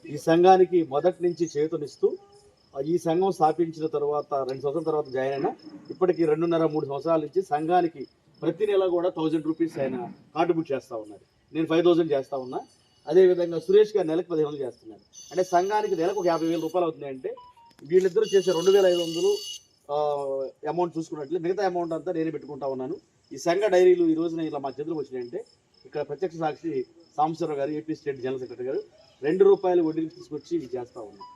ఈ సంఘానికి మొదటి నుంచి చేతునిస్తూ ఈ సంఘం స్థాపించిన తర్వాత 2 సంవత్సరాల తర్వాత జాయిన్ అయినా ఇప్పటికి 2.5-3 సంవత్సరాల నుంచి సంఘానికి ప్రతి నెల కూడా 1000 రూపీస్ ఆయన కాంట్రిబ్యూట్ చేస్తూ ఉన్నారు. నేను 5000 చేస్తూ ఉన్నా. అదేవిధంగా సురేష్ గారు నెలకు 1500 చేస్తున్నారు. అంటే సంఘానికి నెలకు ఒక 50,000 రూపాయలు అవుతుంది. అంటే వీళ్ళిద్దరూ చేసే 2500 అమౌంట్ చూసుకున్నట్లే మిగతా అమౌంట్ అంతా నేనే పెట్టుకుంటా ఉన్నాను. ఈ సంఘ డైరీలు ఈ రోజున ఇలా మా చేతులకు వచ్చినాయంటే ఇక్కడ ప్రత్యక్ష సాక్షి సాంబశివరావు గారు, ఏపీ స్టేట్ జనరల్ సెక్రటరీ గారు ₹2 వడ్డీకి తీసుకొచ్చి ఇది చేస్తూ ఉన్నాం.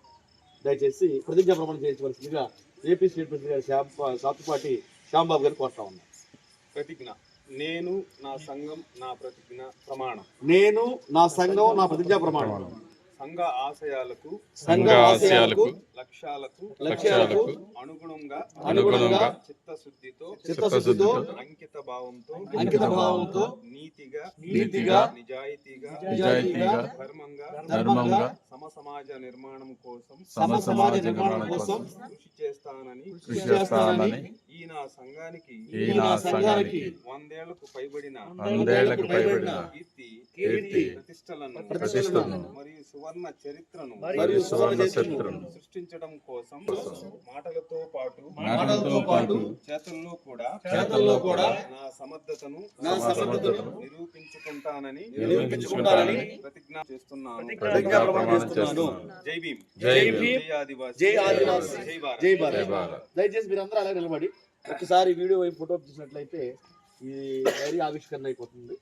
దయచేసి ప్రతిజ్ఞా ప్రమాణం చేయించవలసిందిగా ఏపీ స్టేట్ ప్రెసిడెంట్ గారు సాతుపాటి శ్యాంబాబు గారు కోరుతా ఉన్నాం. ప్రతిజ్ఞ. నేను నా సంఘం నా ప్రతిజ్ఞ ప్రమాణం. నేను నా సంఘం నా ప్రతిజ్ఞా ప్రమాణం సంఘ ఆశయాలకు లక్ష్యాలకు అనుగుణంగా చిత్తశుద్ధితో అంకిత భావంతో నీతిగా నిజాయితీగా ధర్మంగా సమసమాజ నిర్మాణం కోసం కృషి చేస్తానని ఈ నా సంఘానికి 100 ఏళ్లకు పైబడిన కీర్తి ప్రతిష్టలను మరియు సువర్ణ చరిత్రను సృష్టించడం కోసం మాటలతో పాటు చేతల్లో కూడా నా సమర్థతను నిరూపించుకుంటానని ప్రతిజ్ఞ చేస్తున్నాను. జై భీమ్, జై ఆదివాసీ, జై ఆదివాసీ, జై భారత్. దయచేసి మీరందరూ అలాగే నిలబడి ఒకసారి వీడియో వైపు ఫోటో తీసినట్లయితే ఈ డైరీ ఆవిష్కరణ అయిపోతుంది.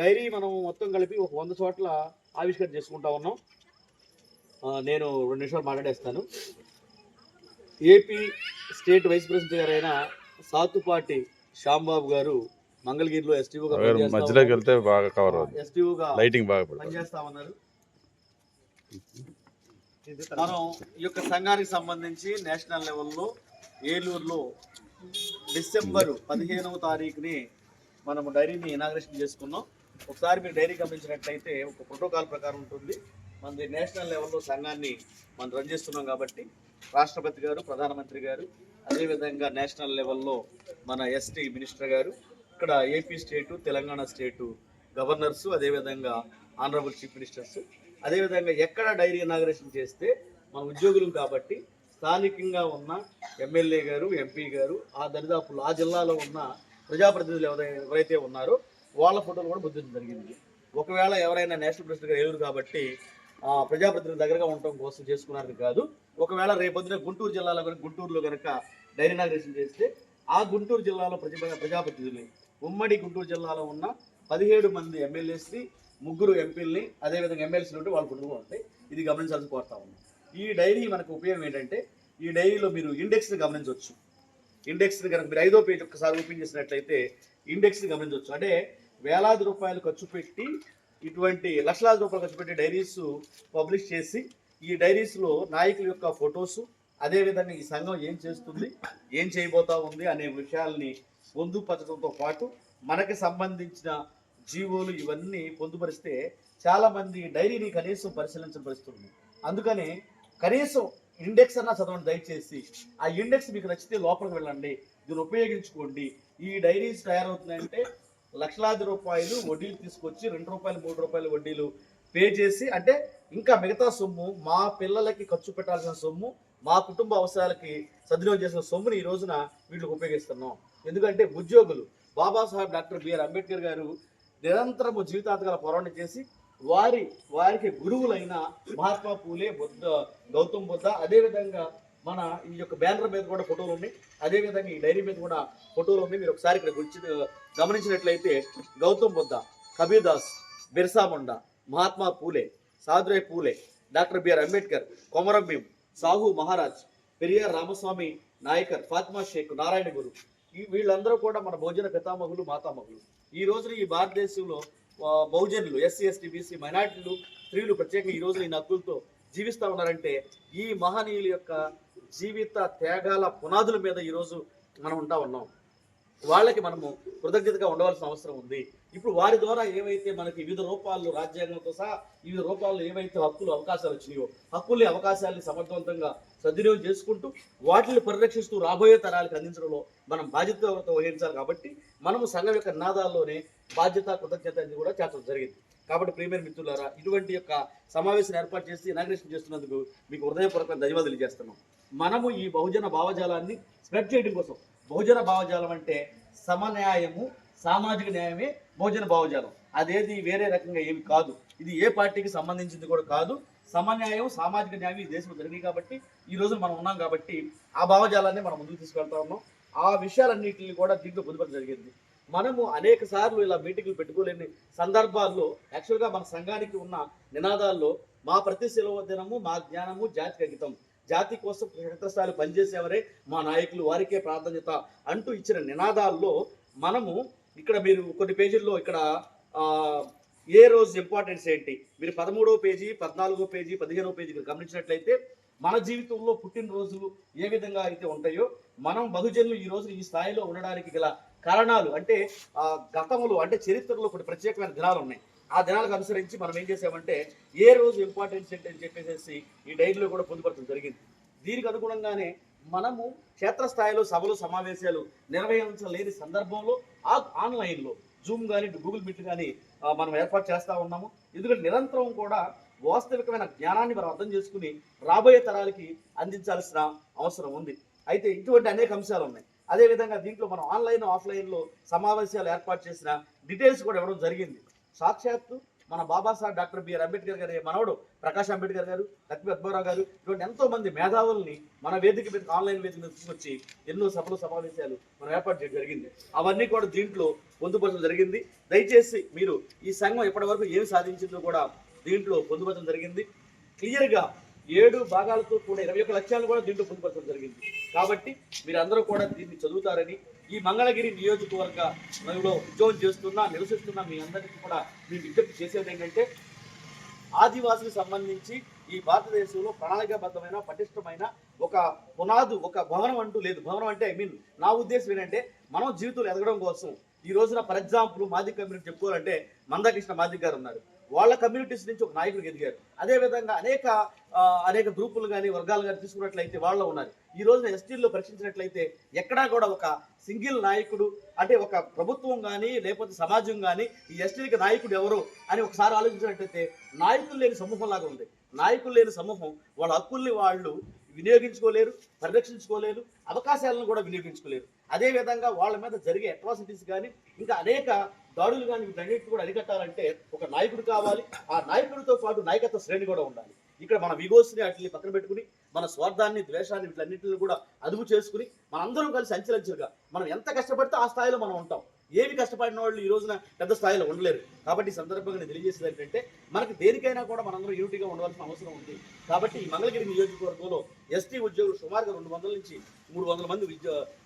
డైరీ మనం మొత్తం కలిపి ఒక 100 చోట్ల ఆవిష్కరణ చేసుకుంటా ఉన్నాం. నేను 2 నిమిషాలు మాట్లాడేస్తాను. ఏపీ స్టేట్ వైస్ ప్రెసిడెంట్ గారైన సాతుపాటి శ్యాంబాబు గారు మంగళగిరిలో ఎస్టీఓగా పనిచేస్తా ఉన్నారు. మనం ఈ యొక్క సంఘానికి సంబంధించి నేషనల్ లెవెల్లో ఏలూరులో డిసెంబర్ 15వ తారీఖుని మనము డైరీని ఇనాగ్రేషన్ చేసుకున్నాం. ఒకసారి మీరు డైరీ గమనించినట్లయితే ఒక ప్రోటోకాల్ ప్రకారం ఉంటుంది. మనది నేషనల్ లెవెల్లో సంఘాన్ని మనం రన్ చేస్తున్నాం కాబట్టి రాష్ట్రపతి గారు, ప్రధానమంత్రి గారు, అదేవిధంగా నేషనల్ లెవెల్లో మన ఎస్టీ మినిస్టర్ గారు, ఇక్కడ ఏపీ స్టేటు, తెలంగాణ స్టేటు గవర్నర్సు, అదేవిధంగా ఆనరబుల్ చీఫ్ మినిస్టర్స్, అదేవిధంగా ఎక్కడ డైరీ ఇనాగ్రేషన్ చేస్తే మన ఉద్యోగులు కాబట్టి స్థానికంగా ఉన్న ఎమ్మెల్యే గారు, ఎంపీ గారు, ఆ దరిదాపులు ఆ జిల్లాలో ఉన్న ప్రజాప్రతినిధులు ఎవరైతే ఉన్నారో వాళ్ళ ఫోటోలు కూడా ముద్రించడం జరిగింది. ఒకవేళ ఎవరైనా నేషనల్ ప్రెసిడెంట్ గారు ఏలూరు కాబట్టి ప్రజాప్రతినిధుల దగ్గరగా ఉండటం కోసం చేసుకున్నది కాదు. ఒకవేళ రేపొద్దున గుంటూరులో కనుక డైరీ ఇనాగ్రేషన్ చేస్తే ఆ గుంటూరు జిల్లాలో ప్రజాప్రతినిధుల్ని, ఉమ్మడి గుంటూరు జిల్లాలో ఉన్న 17 మంది ఎమ్మెల్యేస్ని, 3 ఎంపీలని, అదేవిధంగా ఎమ్మెల్సీలు ఉంటే వాళ్ళ ఫోటోలు ఉంటాయి. ఇది గమనించాల్సి కోరుతా ఉన్నాం. ఈ డైరీ మనకు ఉపయోగం ఏంటంటే ఈ డైరీలో మీరు ఇండెక్స్ని గమనించవచ్చు. ఇండెక్స్ని కనుక మీరు 5వ పేజ్ ఒక్కసారి ఓపెన్ చేసినట్లయితే ఇండెక్స్ని గమనించవచ్చు. అంటే వేలాది రూపాయలు ఖర్చు పెట్టి ఇటువంటి లక్షలాది రూపాయలు ఖర్చు పెట్టి డైరీస్ పబ్లిష్ చేసి ఈ డైరీస్లో నాయకుల యొక్క ఫొటోసు, అదేవిధంగా ఈ సంఘం ఏం చేస్తుంది, ఏం చేయబోతా ఉంది అనే విషయాల్ని పొందుపరచడంతో పాటు మనకి సంబంధించిన జీవోలు ఇవన్నీ పొందుపరిస్తే చాలామంది డైరీని కనీసం పరిశీలించని పరిస్థితుంది. అందుకని కనీసం ఇండెక్స్ అన్నా చదవండి దయచేసి. ఆ ఇండెక్స్ మీకు నచ్చితే లోపలికి వెళ్ళండి, దీన్ని ఉపయోగించుకోండి. ఈ డైరీస్ తయారవుతున్నాయంటే లక్షలాది రూపాయలు వడ్డీలు తీసుకొచ్చి ₹2, ₹3 వడ్డీలు పే చేసి, అంటే ఇంకా మిగతా సొమ్ము మా పిల్లలకి ఖర్చు పెట్టాల్సిన సొమ్ము, మా కుటుంబ అవసరాలకి సద్వినియోగం చేసిన సొమ్ముని ఈ రోజున వీటికి ఉపయోగిస్తున్నాం. ఎందుకంటే ఉద్యోగులు బాబాసాహెబ్ డాక్టర్ బిఆర్ అంబేద్కర్ గారు నిరంతరము జీవితాంతకాల పోరాటం చేసి వారికి గురువులైన మహాత్మా పూలే, గౌతమ్ బుద్ధ, అదేవిధంగా మన ఈ యొక్క బ్యానర్ మీద కూడా ఫోటోలు ఉన్నాయి, అదేవిధంగా ఈ డైరీ మీద కూడా ఫోటోలు ఉన్నాయి. మీరు ఒకసారి ఇక్కడ గమనించినట్లయితే గౌతమ్ బుద్ధ, కబీర్దాస్, బిర్సా ముండా, మహాత్మా పూలే, సాదురాయ్ పూలే, డాక్టర్ బిఆర్ అంబేద్కర్, కొమరం భీం, సాహు మహారాజ్, పెరియార్ రామస్వామి నాయకర్, ఫాతిమా షేక్, నారాయణ గురు, వీళ్ళందరూ కూడా మన బహుజన పితామహులు, మాతామహులు. ఈ రోజున ఈ భారతదేశంలో బహుజనులు, ఎస్సీ, ఎస్టీ, బీసీ, మైనార్టీలు, స్త్రీలు ప్రత్యేకంగా ఈ రోజున ఈ హక్కులతో జీవిస్తూ ఉన్నారంటే ఈ మహనీయుల యొక్క జీవిత త్యాగాల పునాదుల మీద ఈరోజు మనం ఉంటా ఉన్నాం. వాళ్ళకి మనము కృతజ్ఞతగా ఉండవలసిన అవసరం ఉంది. ఇప్పుడు వారి ద్వారా ఏవైతే మనకి వివిధ రూపాల్లో రాజ్యాంగంతో సహా వివిధ రూపాల్లో ఏవైతే హక్కులు, అవకాశాలు వచ్చినాయో హక్కుల్ని, అవకాశాలని సమర్థవంతంగా సద్వినియోగం చేసుకుంటూ వాటిని పరిరక్షిస్తూ రాబోయే తరాలకు అందించడంలో మనం బాధ్యతతో వహించాలి. కాబట్టి మనము సంఘం యొక్క నినాదాల్లోనే బాధ్యత, కృతజ్ఞత అనేది కూడా చేర్చడం జరిగింది. కాబట్టి ప్రీమియర్ మిత్రులారా, ఇటువంటి యొక్క సమావేశం ఏర్పాటు చేసి ఇనాగ్రేషన్ చేస్తున్నందుకు మీకు హృదయపూర్వక ధన్యవాదాలు తెలియజేస్తున్నాం. మనము ఈ బహుజన భావజాలాన్ని స్ప్రెడ్ చేయడం కోసం, బహుజన భావజాలం అంటే సమన్యాయము, సామాజిక న్యాయమే బహుజన భావజాలం. అదేది వేరే రకంగా ఏమి కాదు. ఇది ఏ పార్టీకి సంబంధించింది కూడా కాదు. సమన్యాయం, సామాజిక న్యాయం ఈ దేశంలో జరిగినాయి కాబట్టి ఈ రోజు మనం ఉన్నాం. కాబట్టి ఆ భావజాలాన్ని మనం ముందుకు తీసుకెళ్తా ఉన్నాం. ఆ విషయాలన్నింటినీ కూడా దీంట్లో పొందుపరచడం జరిగింది. మనము అనేక సార్లు ఇలా మీటింగ్లు పెట్టుకోలేని సందర్భాల్లో యాక్చువల్గా మన సంఘానికి ఉన్న నినాదాల్లో మా ప్రతి సెలవు దినము, మా జ్ఞానము, జాతికి అంకితం, జాతి కోసం క్షేత్రస్థాయిలో పనిచేసేవరే మా నాయకులు, వారికే ప్రాధాన్యత అంటూ ఇచ్చిన నినాదాల్లో మనము ఇక్కడ మీరు కొన్ని పేజీల్లో ఇక్కడ ఏ రోజు ఇంపార్టెన్స్ ఏంటి, మీరు 13వ పేజీ, 14వ పేజీ, 15వ పేజీ గమనించినట్లయితే మన జీవితంలో పుట్టినరోజులు ఏ విధంగా అయితే ఉంటాయో, మనం బహుజనులు ఈ రోజు ఈ స్థాయిలో ఉండడానికి గల కారణాలు అంటే గతంలో అంటే చరిత్రలో కొన్ని ప్రత్యేకమైన దినాలు ఉన్నాయి. ఆ దినాలకు అనుసరించి మనం ఏం చేసామంటే ఏ రోజు ఇంపార్టెన్స్ ఏంటి అని చెప్పేసి ఈ డైరీలో కూడా పొందుపరచడం జరిగింది. దీనికి అనుగుణంగానే మనము క్షేత్రస్థాయిలో సభలు, సమావేశాలు నిర్వహించలేని సందర్భంలో ఆన్లైన్లో జూమ్ కానీ, గూగుల్ మీట్ కానీ మనం ఏర్పాటు చేస్తూ ఉన్నాము. ఎందుకంటే నిరంతరం కూడా వాస్తవికమైన జ్ఞానాన్ని మనం అర్థం చేసుకుని రాబోయే తరాలకి అందించాల్సిన అవసరం ఉంది. అయితే ఇటువంటి అనేక అంశాలు ఉన్నాయి. అదేవిధంగా దీంట్లో మనం ఆన్లైన్, ఆఫ్లైన్లో సమావేశాలు ఏర్పాటు చేసిన డీటెయిల్స్ కూడా ఇవ్వడం జరిగింది. సాక్షాత్తు మన బాబాసాహెబ్ డాక్టర్ బిఆర్ అంబేద్కర్ గారి మనవడు ప్రకాష్ అంబేద్కర్ గారు, లక్ష్మీ పద్మరావు గారు, ఇటువంటి ఎంతో మంది మేధావుల్ని మన వేదిక మీద, ఆన్లైన్ వేదిక మీద తీసుకొచ్చి ఎన్నో సభలు, సమావేశాలు మనం ఏర్పాటు చేయడం జరిగింది. అవన్నీ కూడా దీంట్లో పొందుపరచడం జరిగింది. దయచేసి మీరు ఈ సంఘం ఇప్పటి వరకు ఏమి సాధించిందో కూడా దీంట్లో పొందుపరచడం జరిగింది. క్లియర్గా 7 భాగాలతో కూడా 21 లక్ష్యాలు కూడా దీంట్లో పొందుపరచడం జరిగింది. కాబట్టి మీరందరూ కూడా దీన్ని చదువుతారని, ఈ మంగళగిరి నియోజకవర్గంలో ఉద్యోగం చేస్తున్నా, నివసిస్తున్న మీ అందరికీ కూడా మేము విజ్ఞప్తి చేసేది ఏంటంటే, ఆదివాసులకు సంబంధించి ఈ భారతదేశంలో ప్రణాళికాబద్ధమైన, పటిష్టమైన ఒక పునాదు, ఒక భవనం అంటూ లేదు. భవనం అంటే నా ఉద్దేశం ఏంటంటే, మనం జీవితంలో ఎదగడం కోసం ఈ రోజున ఫర్ ఎగ్జాంపుల్ మాది కమ్యూనిటీ చెప్పుకోవాలంటే మందకృష్ణ మాదిక్ గారు ఉన్నారు. వాళ్ళ కమ్యూనిటీస్ నుంచి ఒక నాయకుడు ఎదిగారు. అదేవిధంగా అనేక గ్రూపులు కానీ, వర్గాలు కానీ తీసుకున్నట్లయితే వాళ్ళు ఉన్నారు. ఈ రోజున ఎస్టీల్లో పరీక్షించినట్లయితే ఎక్కడా కూడా ఒక సింగిల్ నాయకుడు అంటే ఒక ప్రభుత్వం కానీ లేకపోతే సమాజం కానీ ఈ ఎస్టీలకి నాయకుడు ఎవరు అని ఒకసారి ఆలోచించినట్లయితే నాయకులు లేని సమూహం లాగా ఉంది. నాయకులు లేని సమూహం వాళ్ళ హక్కుల్ని వాళ్ళు వినియోగించుకోలేరు, పరిరక్షించుకోలేరు, అవకాశాలను కూడా వినియోగించుకోలేరు. అదేవిధంగా వాళ్ళ మీద జరిగే అట్రాసిటీస్ కానీ, ఇంకా అనేక దాడులు కానీ, వీటన్నిటిని కూడా అరికట్టాలంటే ఒక నాయకుడు కావాలి. ఆ నాయకుడితో పాటు నాయకత్వ శ్రేణి కూడా ఉండాలి. ఇక్కడ మన విగోస్ని వాటిని పక్కన పెట్టుకుని, మన స్వార్థాన్ని, ద్వేషాన్ని, వీటన్నిటిని కూడా అదుపు చేసుకుని మనందరం కలిసి అంచెలంచెలుగా మనం ఎంత కష్టపడితే ఆ స్థాయిలో మనం ఉంటాం. ఏమి కష్టపడిన వాళ్ళు ఈ రోజున పెద్ద స్థాయిలో ఉండలేరు. కాబట్టి ఈ సందర్భంగా నేను తెలియజేసేది ఏంటంటే, మనకి దేనికైనా కూడా మనందరం యూనిటీగా ఉండవలసిన అవసరం ఉంది. కాబట్టి ఈ మంగళగిరి నియోజకవర్గంలో ఎస్టీ ఉద్యోగులు సుమారుగా 200 నుంచి 300 మంది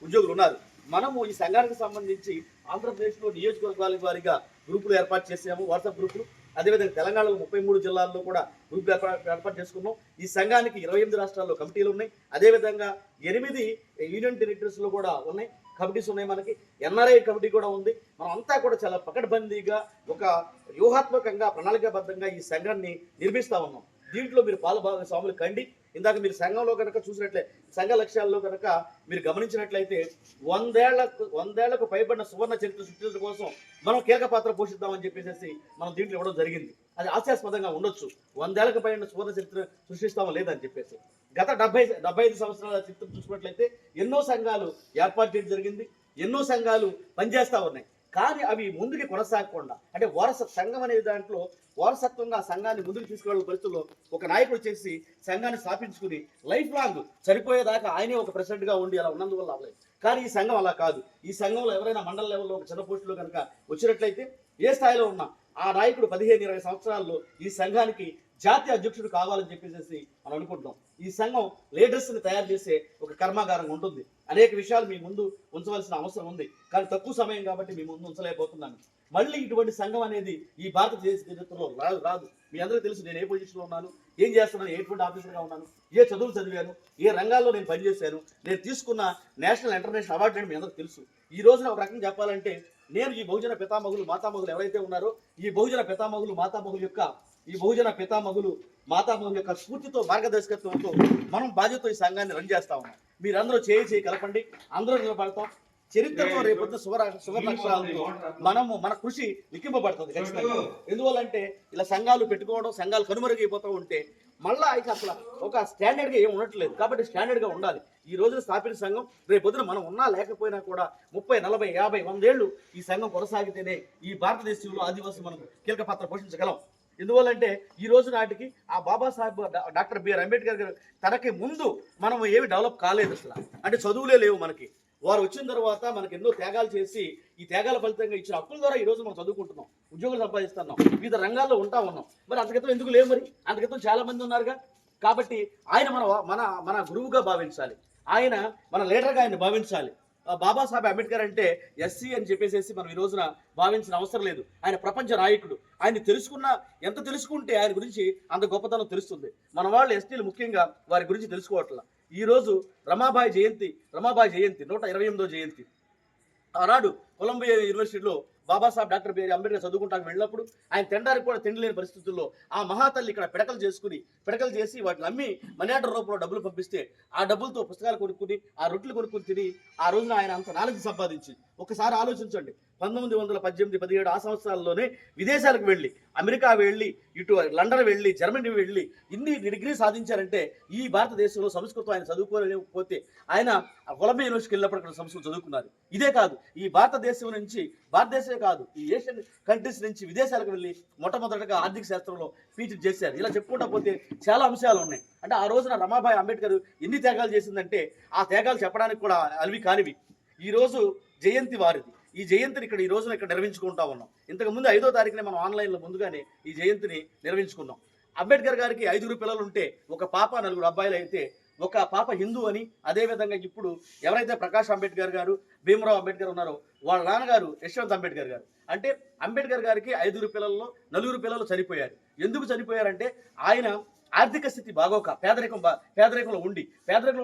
ఉద్యోగులు ఉన్నారు. మనము ఈ సంఘానికి సంబంధించి ఆంధ్రప్రదేశ్లో నియోజకవర్గాల వారీగా గ్రూపులు ఏర్పాటు చేసాము, వాట్సాప్ గ్రూపులు. అదేవిధంగా తెలంగాణలో 33 జిల్లాల్లో కూడా గ్రూపులు ఏర్పాటు చేసుకున్నాం. ఈ సంఘానికి 28 రాష్ట్రాల్లో కమిటీలు ఉన్నాయి. అదేవిధంగా 8 యూనియన్ టెరిటరీస్లో కూడా ఉన్నాయి, కమిటీస్ ఉన్నాయి. మనకి ఎన్ఆర్ఐ కమిటీ కూడా ఉంది. మనం అంతా కూడా చాలా పకడ్బందీగా, ఒక వ్యూహాత్మకంగా, ప్రణాళికాబద్ధంగా ఈ సంఘాన్ని నిర్మిస్తా ఉన్నాం. దీంట్లో మీరు పాలుభాగస్వాములు కండి. ఇందాక మీరు సంఘంలో కనుక చూసినట్లే, సంఘ లక్ష్యాల్లో కనుక మీరు గమనించినట్లయితే 100 ఏళ్లకు పైబడిన సువర్ణ చరిత్ర సృష్టించడం కోసం మనం కీలక పాత్ర పోషిద్దామని చెప్పేసి మనం దీంట్లో ఇవ్వడం జరిగింది. అది హాస్యాస్పదంగా ఉండొచ్చు, 100 ఏళ్లకు పైన సువర్ణ చరిత్ర సృష్టిస్తామో లేదని చెప్పేసి. గత 75 సంవత్సరాల చరిత్ర చూసుకున్నట్లయితే ఎన్నో సంఘాలు ఏర్పాటు చేయడం జరిగింది, ఎన్నో సంఘాలు పనిచేస్తూ ఉన్నాయి. కానీ అవి ముందుకు కొనసాగకుండా, అంటే సంఘం అనే దాంట్లో వారసత్వంగా సంఘాన్ని ముందుకు తీసుకెళ్ళే పరిస్థితుల్లో ఒక నాయకుడు చేసి సంఘాన్ని స్థాపించుకుని లైఫ్ లాంగ్ చనిపోయేదాకా ఆయనే ఒక ప్రెసిడెంట్గా ఉండి అలా ఉన్నందువల్ల అవ్వలేదు. కానీ ఈ సంఘం అలా కాదు. ఈ సంఘంలో ఎవరైనా మండల లెవెల్లో ఒక చిన్న పోస్టులో కనుక వచ్చినట్లయితే ఏ స్థాయిలో ఉన్నా ఆ నాయకుడు 15-20 సంవత్సరాల్లో ఈ సంఘానికి జాతీయ అధ్యక్షుడు కావాలని చెప్పేసి మనం అనుకుంటున్నాం. ఈ సంఘం లీడర్స్ని తయారు చేసే ఒక కర్మాగారం ఉంటుంది. అనేక విషయాలు మీ ముందు ఉంచవలసిన అవసరం ఉంది, కానీ తక్కువ సమయం కాబట్టి మీ ముందు ఉంచలేకపోతున్నాను. మళ్ళీ ఇటువంటి సంఘం అనేది ఈ భారతదేశ చరిత్రలో రాదు. మీ అందరికీ తెలుసు నేను ఏ పొజిషన్లో ఉన్నాను, ఏం చేస్తున్నాను, ఎటువంటి ఆఫీసర్గా ఉన్నాను, ఏ చదువులు చదివాను, ఏ రంగాల్లో నేను పనిచేశాను, నేను తీసుకున్న నేషనల్ ఇంటర్నేషనల్ అవార్డు అని మీ అందరికీ తెలుసు. ఈ రోజున ఒక రకంగా చెప్పాలంటే నేను ఈ బహుజన పితామహులు, మాతామహులు ఎవరైతే ఉన్నారో ఈ బహుజన పితామహులు, మాతామహుల యొక్క స్ఫూర్తితో, మార్గదర్శకత్వంతో మనం బాధ్యతతో ఈ సంఘాన్ని రన్ చేస్తా ఉన్నాం. మీరందరూ చేయి కలపండి, అందరూ నిలబడతాం. చరిత్రలో రేపొద్దు శుభలక్షణాలతో మన కృషి లిఖింపబడుతుంది ఖచ్చితంగా. ఎందువల్లంటే ఇలా సంఘాలు పెట్టుకోవడం, సంఘాలు కనుమరుగైపోతూ ఉంటే మళ్ళా ఇక అసలు ఒక స్టాండర్డ్గా ఏం ఉండట్లేదు. కాబట్టి స్టాండర్డ్గా ఉండాలి. ఈ రోజున స్థాపించిన సంఘం రేపొద్దున మనం ఉన్నా లేకపోయినా కూడా 30, 40, 50, 100 ఏళ్ళు ఈ సంఘం కొనసాగితేనే ఈ భారతదేశంలో ఆదివాసీ మనం కీలక పాత్ర పోషించగలం. ఎందువల్లంటే ఈ రోజు నాటికి ఆ బాబాసాహెబ్ డాక్టర్ బిఆర్ అంబేద్కర్ గారు తనకి ముందు మనం ఏమి డెవలప్ కాలేదు అసలు. అంటే చదువులే లేవు మనకి. వారు వచ్చిన తర్వాత మనకి ఎన్నో త్యాగాలు చేసి ఈ త్యాగాల ఫలితంగా ఇచ్చిన హక్కుల ద్వారా ఈ రోజు మనం చదువుకుంటున్నాం, ఉద్యోగులు సంపాదిస్తున్నాం, వివిధ రంగాల్లో ఉన్నాం. మరి అంతక్రితం ఎందుకు లేవు? మరి అంతక్రితం చాలా మంది ఉన్నారుగా. కాబట్టి ఆయన మన గురువుగా భావించాలి, ఆయన మన లీడర్గా ఆయన భావించాలి. బాబాసాహెబ్ అంబేద్కర్ అంటే ఎస్సీ అని చెప్పేసి మనం ఈ రోజున భావించిన అవసరం లేదు. ఆయన ప్రపంచ నాయకుడు. ఆయన ఎంత తెలుసుకుంటే ఆయన గురించి అంత గొప్పతనం తెలుస్తుంది. మన వాళ్ళు ఎస్టీలు ముఖ్యంగా వారి గురించి తెలుసుకోవట్లా. ఈ రోజు రమాబాయి జయంతి 128వ జయంతి. ఆనాడు కొలంబియా యూనివర్సిటీలో బాబాసాహెబ్ డాక్టర్ బిఆర్ అంబేద్కర్ చదువుకుంటానికి వెళ్ళినప్పుడు ఆయన తినడానికి కూడా తిండి లేని పరిస్థితుల్లో ఆ మహాతల్లి ఇక్కడ పిడకలు చేసి వాటిని అమ్మి మనీ ఆర్డర్ రూపంలో డబ్బులు పంపిస్తే ఆ డబ్బులతో పుస్తకాలు కొనుక్కుని ఆ రొట్టెలు కొనుక్కుని తిని ఆ రోజున ఆయన అంత నాలెడ్జ్ సంపాదించి ఒకసారి ఆలోచించండి. 1918, 17 ఆ సంవత్సరాల్లోనే విదేశాలకు వెళ్ళి, అమెరికా వెళ్ళి, ఇటు లండన్ వెళ్ళి, జర్మనీ వెళ్ళి ఇన్ని డిగ్రీ సాధించారంటే ఈ భారతదేశంలో సంస్కృతం ఆయన చదువుకోలేకపోతే ఆయన కొలంబియా యూనివర్సిటీకి వెళ్ళినప్పుడు అక్కడ సంస్కృతం చదువుకున్నారు. ఇదే కాదు, ఈ భారతదేశమే కాదు ఈ ఏషియన్ కంట్రీస్ నుంచి విదేశాలకు వెళ్ళి మొట్టమొదటిగా ఆర్థిక శాస్త్రంలో పీహెచ్డీ చేశారు. ఇలా చెప్పుకుంటా పోతే చాలా అంశాలు ఉన్నాయి. అంటే ఆ రోజున రమాబాయి అంబేద్కర్ ఎన్ని త్యాగాలు చేసిందంటే ఆ త్యాగాలు చెప్పడానికి కూడా అలివి కానివి. ఈ రోజు జయంతి వారిది. ఈ జయంతిని ఈ రోజున ఇక్కడ నిర్వహించుకుంటా ఉన్నాం. ఇంతకుముందు 5వ తారీఖునే మనం ఆన్లైన్లో ముందుగానే ఈ జయంతిని నిర్వహించుకున్నాం. అంబేద్కర్ గారికి 5 పిల్లలు ఉంటే ఒక పాప, 4 అబ్బాయిలు అయితే ఒక పాప హిందూ అని. అదేవిధంగా ఇప్పుడు ఎవరైతే ప్రకాష్ అంబేద్కర్ గారు, భీమరావు అంబేద్కర్ ఉన్నారో వాళ్ళ నాన్నగారు యశ్వంత్ అంబేద్కర్ గారు. అంటే అంబేద్కర్ గారికి 5 పిల్లల్లో 4 పిల్లలు చనిపోయారు. ఎందుకు చనిపోయారంటే ఆయన ఆర్థిక స్థితి బాగోక పేదరికంలో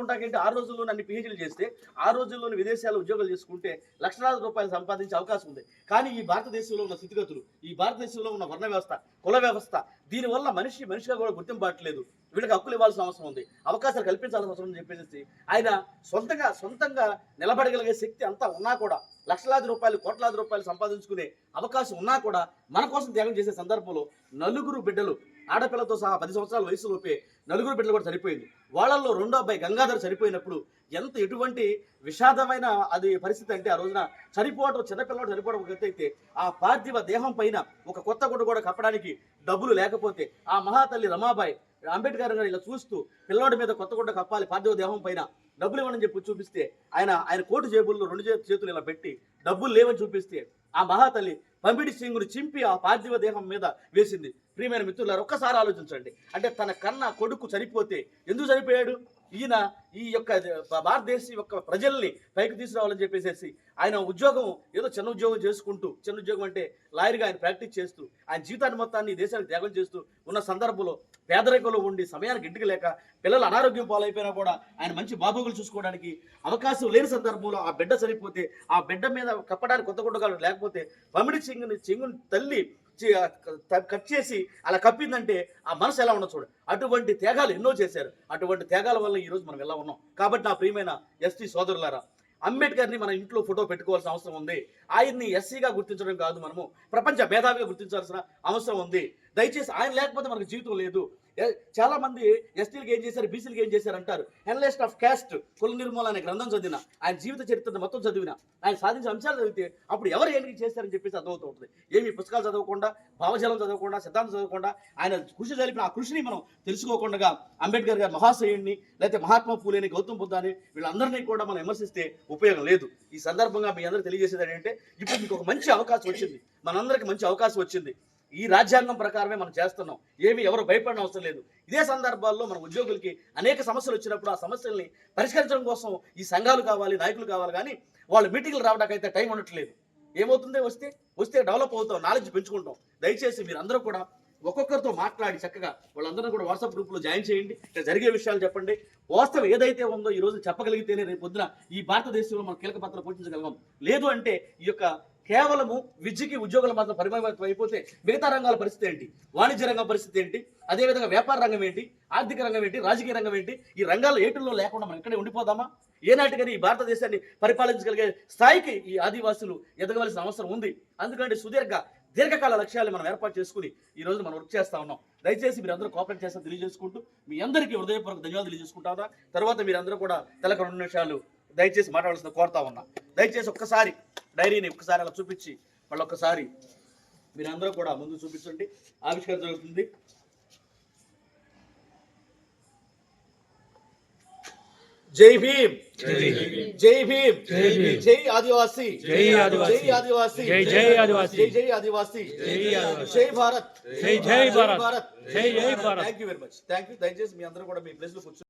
ఉంటాకంటే ఆ రోజుల్లోనే అన్ని పీహెచ్డీలు చేస్తే ఆ రోజుల్లోని విదేశాల్లో ఉద్యోగాలు చేసుకుంటే లక్షలాది రూపాయలు సంపాదించే అవకాశం ఉంది. కానీ ఈ భారతదేశంలో ఉన్న స్థితిగతులు, ఈ భారతదేశంలో ఉన్న వర్ణ వ్యవస్థ, కుల వ్యవస్థ, దీనివల్ల మనిషిగా కూడా గుర్తింపట్లేదు. వీళ్ళకి హక్కులు ఇవ్వాల్సిన అవసరం ఉంది, అవకాశాలు కల్పించాల్సిన అవసరం ఉందని చెప్పేసి ఆయన సొంతంగా నిలబడగలిగే శక్తి అంతా ఉన్నా కూడా, లక్షలాది రూపాయలు, కోట్లాది రూపాయలు సంపాదించుకునే అవకాశం ఉన్నా కూడా మన కోసం త్యాగం చేసే సందర్భంలో 4 బిడ్డలు, ఆడపిల్లతో సహా 10 సంవత్సరాల వయసులోపే 4 బిడ్డలు కూడా చనిపోయింది. వాళ్ళల్లో 2వ అబ్బాయి గంగాధర్ చనిపోయినప్పుడు ఎటువంటి విషాదమైన అది పరిస్థితి అంటే ఆ రోజున చిన్నపిల్లవాడు చనిపోవడం ఒక ఎత్తు అయితే ఆ పార్థివ దేహం పైన ఒక కొత్త గుడ్డ కూడా కప్పడానికి డబ్బులు లేకపోతే ఆ మహాతల్లి రమాబాయి అంబేద్కర్ గారు ఇలా చూస్తూ పిల్లవాడి మీద కొత్త గుడ్డ కప్పాలి పార్థివ దేహం పైన, డబ్బులు ఇవ్వని చెప్పి చూపిస్తే ఆయన కోటు జేబుల్లో 2 చేతులు ఇలా పెట్టి డబ్బులు లేవని చూపిస్తే ఆ మహాతల్లి పంపిడి సింగుని చింపి ఆ పార్థివ దేహం మీద వేసింది. ప్రియమైన మిత్రులారు, ఒక్కసారి ఆలోచించండి. అంటే తన కన్న కొడుకు చనిపోతే ఎందుకు చనిపోయాడు? ఈయన ఈ యొక్క భారతదేశం యొక్క ప్రజల్ని పైకి తీసుకురావాలని చెప్పేసి ఆయన ఉద్యోగం ఏదో చిన్న ఉద్యోగం అంటే లాయర్గా ఆయన ప్రాక్టీస్ చేస్తూ ఆయన జీవితాన్ని మొత్తాన్ని దేశానికి త్యాగం చేస్తూ ఉన్న సందర్భంలో పేదరికంలో ఉండి సమయానికి ఇంటికి లేక పిల్లలు అనారోగ్యం పాలైపోయినా కూడా ఆయన మంచి బాగోగులు చూసుకోవడానికి అవకాశం లేని సందర్భంలో ఆ బిడ్డ చనిపోతే ఆ బిడ్డ మీద కప్పడానికి కొత్త గుడ్డగాలు లేకపోతే పంపిడి సింగుని తల్లి కట్ చేసి అలా కప్పిందంటే ఆ మనసు ఎలా ఉండదు చూడండి. అటువంటి త్యాగాలు ఎన్నో చేశారు. అటువంటి త్యాగాల వల్ల ఈరోజు మనం ఎలా ఉన్నాం. కాబట్టి నా ప్రియమైన ఎస్టీ సోదరులారా, అంబేద్కర్ని మన ఇంట్లో ఫోటో పెట్టుకోవాల్సిన అవసరం ఉంది. ఆయన్ని ఎస్సీగా గుర్తించడం కాదు, మనము ప్రపంచ మేధావిగా గుర్తించాల్సిన అవసరం ఉంది. దయచేసి ఆయన లేకపోతే మనకు జీవితం లేదు. చాలా మంది ఎస్టీలకు ఏం చేశారు, బీసీలకు ఏం చేశారు అంటారు. ఎన్లిస్ట్ ఆఫ్ క్యాస్ట్, కుల నిర్మూలన అనే గ్రంథం చదివిన, ఆయన జీవిత చరిత్రను మొత్తం చదివిన, ఆయన సాధించిన అంశాలు చదివితే అప్పుడు ఎవరు ఏంటి చేశారని చెప్పేసి అర్థమవుతూ ఉంటుంది. ఏమి పుస్తకాలు చదవకుండా, భావజాలం చదవకుండా, సిద్ధాంతం చదవకుండా, ఆయన కృషి జరిపిన ఆ కృషిని మనం తెలుసుకోకుండా అంబేద్కర్ గారి మహాశయుడిని, లేకపోతే మహాత్మా పూలేని, గౌతమ్ బుద్ధాని వీళ్ళందరినీ కూడా మనం విమర్శిస్తే ఉపయోగం లేదు. ఈ సందర్భంగా మీ అందరూ తెలియజేసేది ఏంటంటే ఇప్పుడు మీకు ఒక మంచి అవకాశం వచ్చింది, మనందరికి మంచి అవకాశం వచ్చింది. ఈ రాజ్యాంగం ప్రకారమే మనం చేస్తున్నాం. ఎవరు భయపడిన అవసరం లేదు. ఇదే సందర్భాల్లో మన ఉద్యోగులకి అనేక సమస్యలు వచ్చినప్పుడు ఆ సమస్యల్ని పరిష్కరించడం కోసం ఈ సంఘాలు కావాలి, నాయకులు కావాలి. కానీ వాళ్ళు మీటింగ్లు రావడానికైతే టైం ఉండట్లేదు. ఏమవుతుంది, వస్తే డెవలప్ అవుతాం, నాలెడ్జ్ పెంచుకుంటాం. దయచేసి మీరు అందరూ కూడా ఒక్కొక్కరితో మాట్లాడి చక్కగా వాళ్ళందరూ కూడా వాట్సాప్ గ్రూప్లో జాయిన్ చేయండి. ఇక్కడ జరిగే విషయాలు చెప్పండి. వాస్తవం ఏదైతే ఉందో ఈ రోజు చెప్పగలిగితేనే రేపు పొద్దున ఈ భారతదేశంలో మనం కీలక పాత్ర పోషించగలం. లేదు అంటే ఈ యొక్క కేవలము విద్యకి ఉద్యోగుల మాత్రం పరిమితం అయిపోతే మిగతా రంగాల పరిస్థితి ఏంటి, వాణిజ్య రంగం పరిస్థితి ఏంటి, అదేవిధంగా వ్యాపార రంగం ఏంటి, ఆర్థిక రంగం ఏంటి, రాజకీయ రంగం ఏంటి, ఈ రంగాలు ఏటుల్లో లేకుండా మనం ఇక్కడే ఉండిపోదామా? ఏనాటికని ఈ భారతదేశాన్ని పరిపాలించగలిగే స్థాయికి ఈ ఆదివాసులు ఎదగవలసిన అవసరం ఉంది. అందుకంటే దీర్ఘకాల లక్ష్యాలు మనం ఏర్పాటు చేసుకుని ఈ రోజు మనం వర్క్ చేస్తా ఉన్నాం. దయచేసి మీరు అందరూ కోఆపరేట్ చేస్తారని తెలియజేసుకుంటూ మీ అందరికీ హృదయపూర్వక ధన్యవాదాలు తెలియజేసుకుంటా. తర్వాత మీరు అందరూ కూడా తెలక 2 నిమిషాలు దయచేసి మాట్లాడాల్సిన కోరుతా ఉన్నా. దయచేసి ఒక్కసారి డైరీని ఒక్కసారి అలా చూపించి మళ్ళీ ఒక్కసారి మీరందరూ కూడా ముందు చూపించండి. ఆవిష్కరణ జరుగుతుంది. జై భీమ్, జై భీమ్, జై ఆదివాసి, జై ఆదివాసి, జై ఆదివాసి, జై ఆదివాసి, జై భారత్, జై Bharat. Thank you very much. Thank you. దయచేసి మీ అందరూ కూడా మీ ప్లేస్ లో కూర్చొని